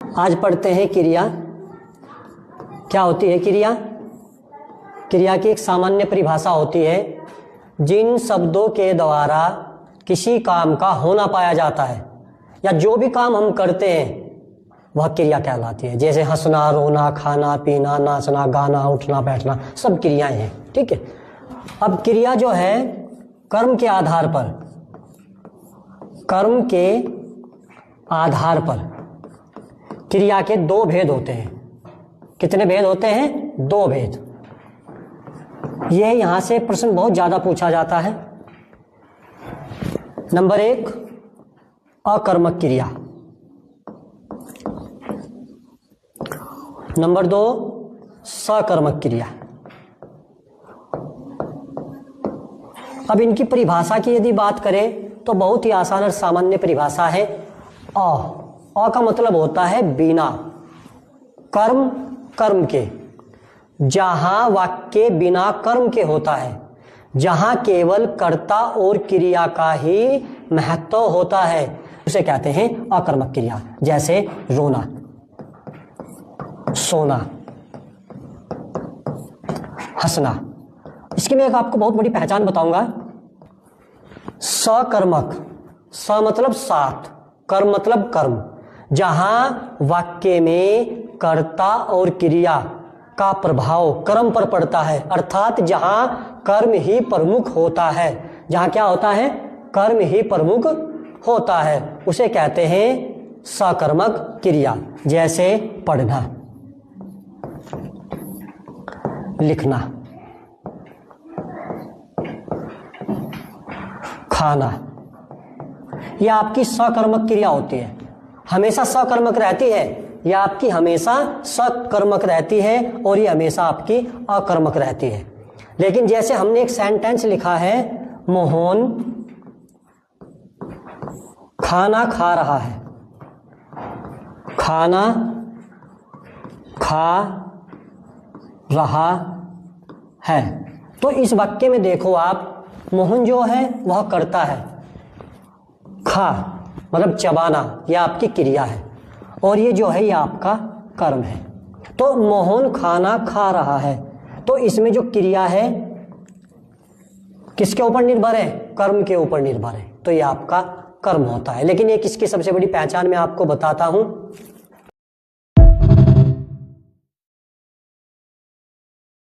आज पढ़ते हैं क्रिया। क्या होती है क्रिया? क्रिया की एक सामान्य परिभाषा होती है, जिन शब्दों के द्वारा किसी काम का होना पाया जाता है या जो भी काम हम करते हैं वह क्रिया कहलाती है। जैसे हंसना, रोना, खाना, पीना, नाचना, गाना, उठना, बैठना, सब क्रियाएं हैं। ठीक है। अब क्रिया जो है कर्म के आधार पर क्रिया के दो भेद होते हैं। कितने भेद होते हैं? दो भेद। यह यहां से प्रश्न बहुत ज्यादा पूछा जाता है। नंबर 1 अकर्मक क्रिया, नंबर 2 सकर्मक क्रिया। अब इनकी परिभाषा की यदि बात करें तो बहुत ही आसान और सामान्य परिभाषा है। अ का मतलब होता है बिना, कर्म के। जहां वाक्य बिना कर्म के होता है, जहां केवल कर्ता और क्रिया का ही महत्व होता है, उसे कहते हैं अकर्मक क्रिया। जैसे रोना, सोना, हंसना। इसकी मैं एक आपको बहुत बड़ी पहचान बताऊंगा। सकर्मक, स मतलब साथ, कर्म मतलब कर्म। जहां वाक्य में कर्ता और क्रिया का प्रभाव कर्म पर पड़ता है, अर्थात जहां कर्म ही प्रमुख होता है, जहां क्या होता है? कर्म ही प्रमुख होता है, उसे कहते हैं सकर्मक क्रिया। जैसे पढ़ना, लिखना, खाना, यह आपकी सकर्मक क्रिया होती है। हमेशा सकर्मक रहती है, यह आपकी हमेशा सकर्मक रहती है और ये हमेशा आपकी अकर्मक रहती है। लेकिन जैसे हमने एक सेंटेंस लिखा है, मोहन खाना खा रहा है, खाना खा रहा है, तो इस वाक्य में देखो आप, मोहन जो है वह करता है, खा मतलब चबाना, यह आपकी क्रिया है, और ये जो है यह आपका कर्म है। तो मोहन खाना खा रहा है, तो इसमें जो क्रिया है किसके ऊपर निर्भर है? कर्म के ऊपर निर्भर है, तो यह आपका कर्म होता है। लेकिन एक इसकी सबसे बड़ी पहचान मैं आपको बताता हूं।